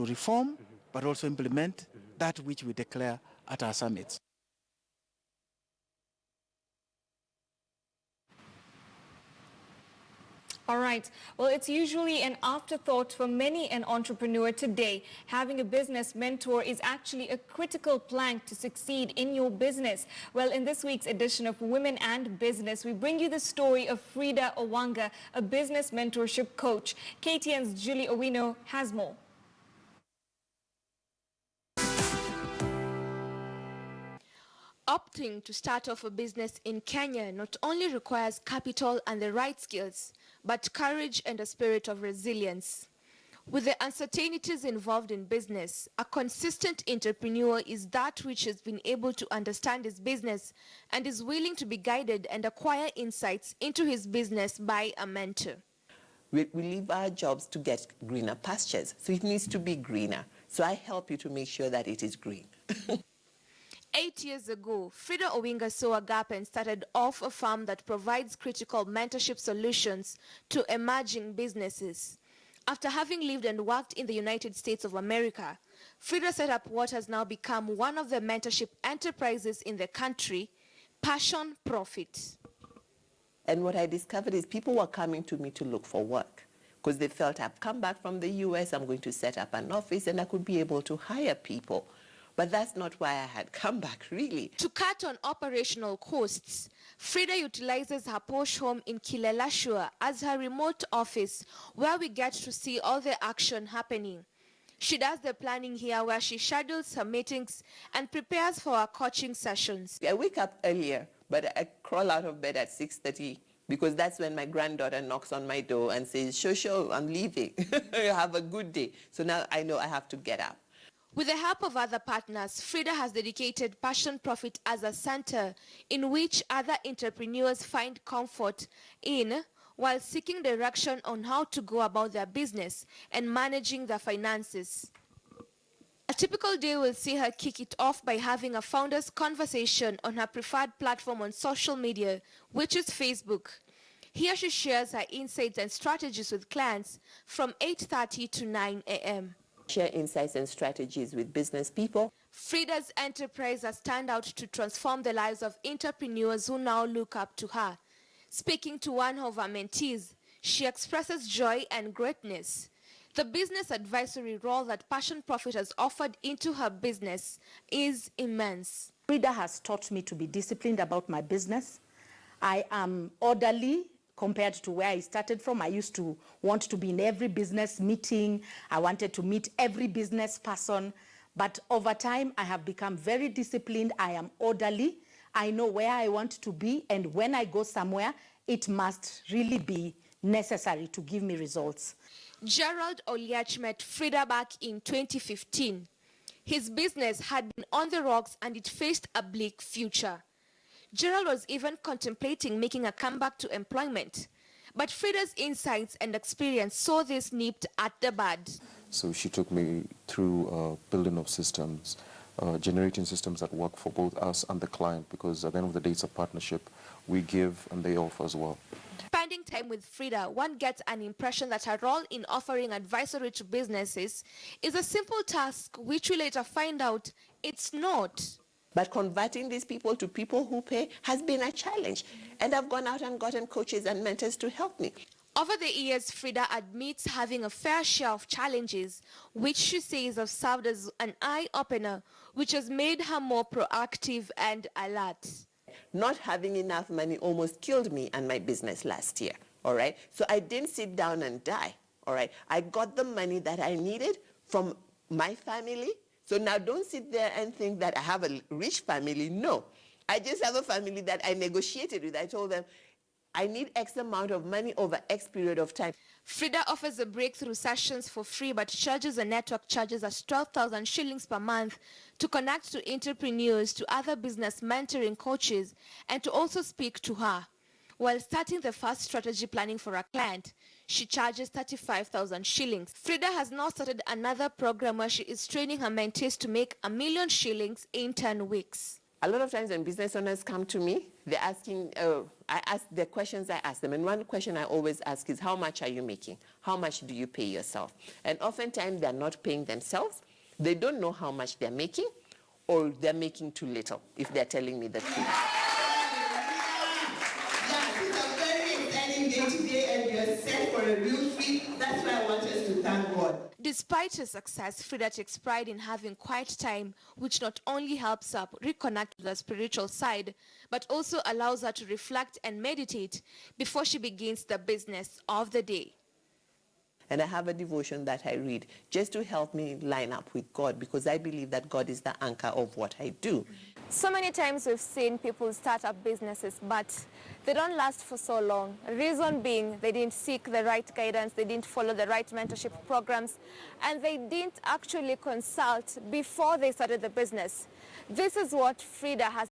to reform, but also implement that which we declare at our summits. All right. Well, it's usually an afterthought for many an entrepreneur today. Having a business mentor is actually a critical plank to succeed in your business. Well, in this week's edition of Women and Business, we bring you the story of Fridah Owanga, a business mentorship coach. KTN's Julie Owino has more. Opting to start off a business in Kenya not only requires capital and the right skills, but courage and a spirit of resilience. With the uncertainties involved in business, a consistent entrepreneur is that which has been able to understand his business and is willing to be guided and acquire insights into his business by a mentor. We leave our jobs to get greener pastures, so it needs to be greener. So I help you to make sure that it is green. 8 years ago, Fridah Owanga saw a gap and started off a firm that provides critical mentorship solutions to emerging businesses. After having lived and worked in the United States of America, Fridah set up what has now become one of the mentorship enterprises in the country, Passion Profit. And what I discovered is people were coming to me to look for work because they felt I've come back from the US, I'm going to set up an office and I could be able to hire people. But that's not why I had come back, really. To cut on operational costs, Fridah utilizes her posh home in Kileleshwa as her remote office, where we get to see all the action happening. She does the planning here, where she schedules her meetings and prepares for her coaching sessions. I wake up earlier, but I crawl out of bed at 6:30 because that's when my granddaughter knocks on my door and says, "Shosho, I'm leaving. Have a good day." So now I know I have to get up. With the help of other partners, Fridah has dedicated Passion Profit as a center in which other entrepreneurs find comfort in while seeking direction on how to go about their business and managing their finances. A typical day will see her kick it off by having a founder's conversation on her preferred platform on social media, which is Facebook. Here she shares her insights and strategies with clients from 8:30 to 9 a.m. Share insights and strategies with business people. Fridah's enterprise has turned out to transform the lives of entrepreneurs who now look up to her. Speaking to one of her mentees, she expresses joy and greatness. The business advisory role that Passion Profit has offered into her business is immense. Fridah has taught me to be disciplined about my business. I am orderly compared to where I started from. I used to want to be in every business meeting. I wanted to meet every business person. But over time, I have become very disciplined. I am orderly. I know where I want to be. And when I go somewhere, it must really be necessary to give me results. Gerald Oliach met Fridah back in 2015. His business had been on the rocks and it faced a bleak future. Gerald was even contemplating making a comeback to employment. But Fridah's insights and experience saw this nipped at the bud. So she took me through building of systems, generating systems that work for both us and the client, because at the end of the day, it's a partnership. We give and they offer as well. Spending time with Fridah, one gets an impression that her role in offering advisory to businesses is a simple task, which we later find out it's not. But converting these people to people who pay has been a challenge. And I've gone out and gotten coaches and mentors to help me. Over the years, Fridah admits having a fair share of challenges, which she says have served as an eye-opener, which has made her more proactive and alert. Not having enough money almost killed me and my business last year, all right? So I didn't sit down and die, all right? I got the money that I needed from my family. So now don't sit there and think that I have a rich family. No, I just have a family that I negotiated with. I told them, I need X amount of money over X period of time. Fridah offers the breakthrough sessions for free, but charges the network charges as 12,000 shillings per month to connect to entrepreneurs, to other business mentoring coaches, and to also speak to her. While starting the first strategy planning for a client, she charges 35,000 shillings. Fridah has now started another program where she is training her mentees to make 1 million shillings in 10 weeks. A lot of times when business owners come to me, they're asking, I ask the questions I ask them. And one question I always ask is, how much are you making? How much do you pay yourself? And oftentimes they're not paying themselves. They don't know how much they're making, or they're making too little, if they're telling me the truth. Day today, and you're set for a real treat. That's why I want us to thank God. Despite her success, Fridah takes pride in having quiet time, which not only helps her reconnect with the spiritual side, but also allows her to reflect and meditate before she begins the business of the day. And I have a devotion that I read just to help me line up with God, because I believe that God is the anchor of what I do. So many times we've seen people start up businesses, but they don't last for so long. Reason being, they didn't seek the right guidance, they didn't follow the right mentorship programs, and they didn't actually consult before they started the business. This is what Fridah has